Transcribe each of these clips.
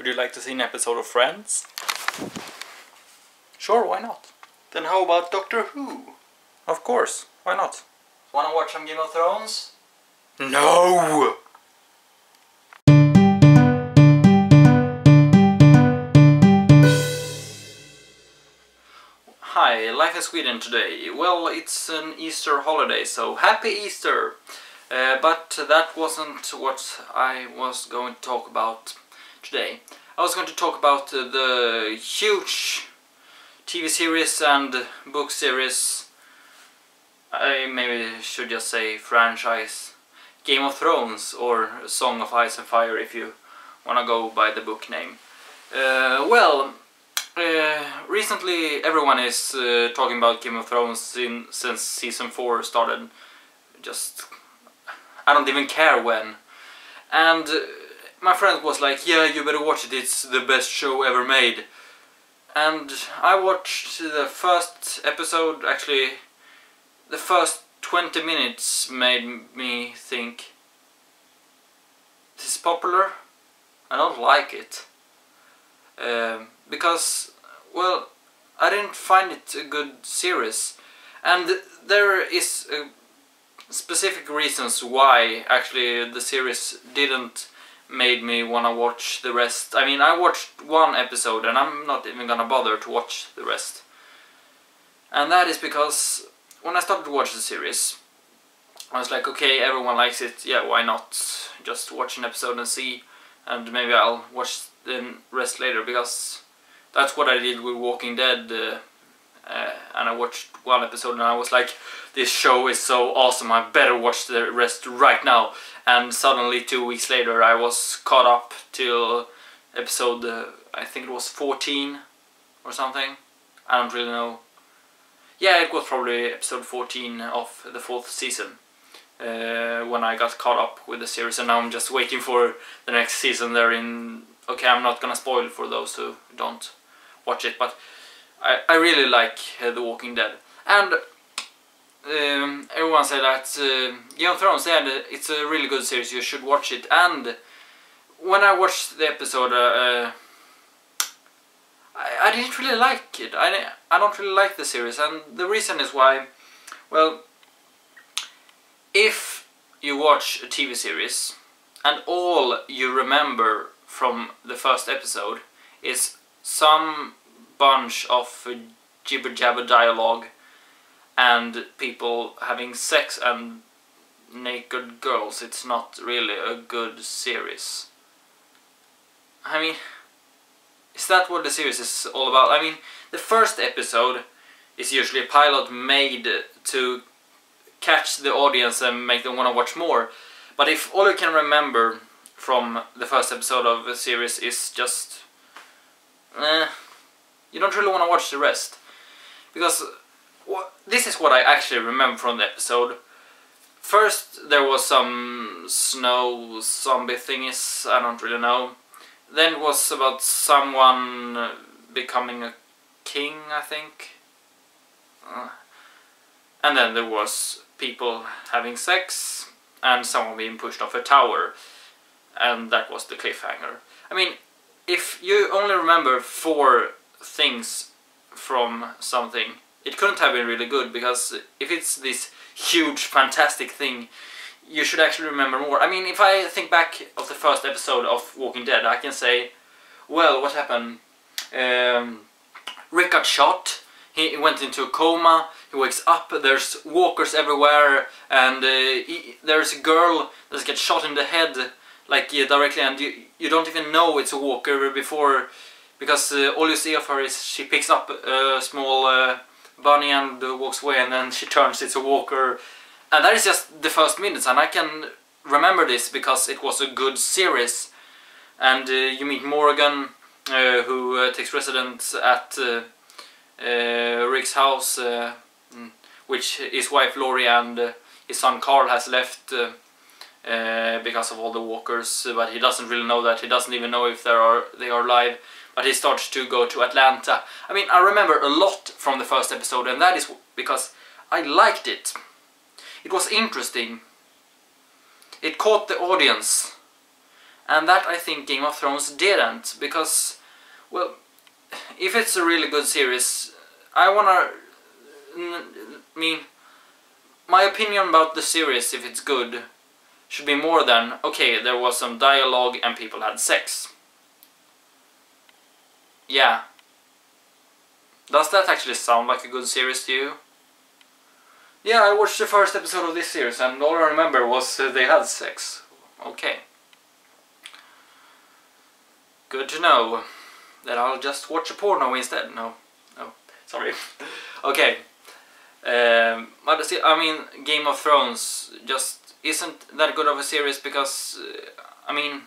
Would you like to see an episode of Friends? Sure, why not? Then how about Doctor Who? Of course, why not? Wanna watch some Game of Thrones? No! Hi, Life in Sweden today. Well, it's an Easter holiday, so happy Easter! But that wasn't what I was going to talk about today. I was going to talk about the huge TV series and book series, I maybe should just say franchise, Game of Thrones, or Song of Ice and Fire if you wanna go by the book name. Recently everyone is talking about Game of Thrones since season 4 started. I don't even care when. And my friend was like, yeah, you better watch it, it's the best show ever made. And I watched the first episode. Actually, the first 20 minutes made me think, this is popular, I don't like it. Because, well, I didn't find it a good series. And there is specific reasons why actually the series didn't made me wanna watch the rest. I mean, I watched one episode and I'm not even gonna bother to watch the rest. And that is because when I started to watch the series, I was like, okay, everyone likes it, yeah, why not just watch an episode and see, and maybe I'll watch the rest later, because that's what I did with Walking Dead. And I watched one episode and I was like, this show is so awesome, I better watch the rest right now. And suddenly 2 weeks later I was caught up till episode, I think it was 14 or something. I don't really know. Yeah, it was probably episode 14 of the 4th season. When I got caught up with the series, and now I'm just waiting for the next season. Okay, I'm not gonna spoil for those who don't watch it, but I really like The Walking Dead. And everyone said that Game of Thrones, it's a really good series, you should watch it. And when I watched the episode, I didn't really like it. I don't really like the series, and the reason is why, well, if you watch a TV series and all you remember from the first episode is some bunch of jibber-jabber dialogue and people having sex and naked girls, it's not really a good series. I mean, is that what the series is all about? I mean, the first episode is usually a pilot made to catch the audience and make them want to watch more. But if all you can remember from the first episode of a series is just you don't really want to watch the rest. Because this is what I actually remember from the episode. First there was some snow zombie thingies, I don't really know. Then it was about someone becoming a king, I think. And then there was people having sex and someone being pushed off a tower. And that was the cliffhanger. I mean, if you only remember 4 things from something, it couldn't have been really good, because if it's this huge, fantastic thing, you should actually remember more. I mean, if I think back of the first episode of Walking Dead, I can say, well, what happened? Rick got shot, he went into a coma, he wakes up, there's walkers everywhere, and there's a girl that gets shot in the head, like directly, and you don't even know it's a walker before, because all you see of her is she picks up a small bunny and walks away, and then she turns, it's a walker. And that is just the first minutes, and I can remember this because it was a good series. And you meet Morgan, who takes residence at Rick's house, which his wife Lori and his son Carl has left because of all the walkers, but he doesn't really know that. He doesn't even know if they are alive. But he starts to go to Atlanta. I mean, I remember a lot from the first episode, and that is because I liked it. It was interesting. It caught the audience. And that I think Game of Thrones didn't, because, well, if it's a really good series, I mean, my opinion about the series, if it's good, should be more than, okay, there was some dialogue and people had sex. Yeah. Does that actually sound like a good series to you? Yeah, I watched the first episode of this series and all I remember was they had sex. Okay. Good to know that I'll just watch a porno instead. No, sorry. Okay. But still, I mean, Game of Thrones just isn't that good of a series because, I mean,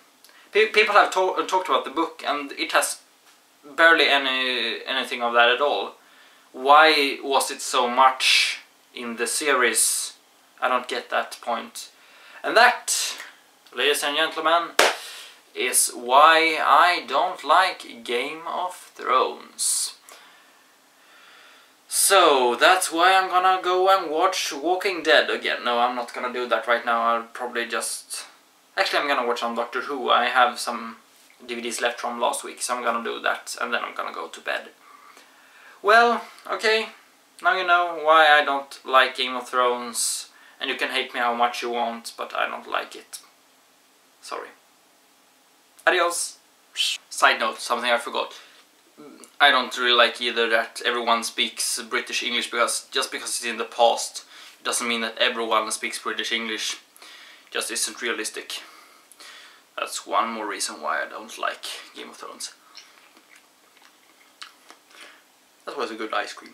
people have talked about the book and it has barely anything of that at all. Why was it so much in the series? I don't get that point. And that, ladies and gentlemen, is why I don't like Game of Thrones. So that's why I'm gonna go and watch Walking Dead again. No, I'm not gonna do that right now. I'll probably just... Actually, I'm gonna watch some Doctor Who. I have some DVDs left from last week, so I'm gonna do that and then I'm gonna go to bed. Well, okay, now you know why I don't like Game of Thrones, and you can hate me how much you want, but I don't like it. Sorry. Adios! Side note, something I forgot. I don't really like either that everyone speaks British English, because just because it's in the past doesn't mean that everyone speaks British English. It just isn't realistic. That's one more reason why I don't like Game of Thrones. That was a good ice cream.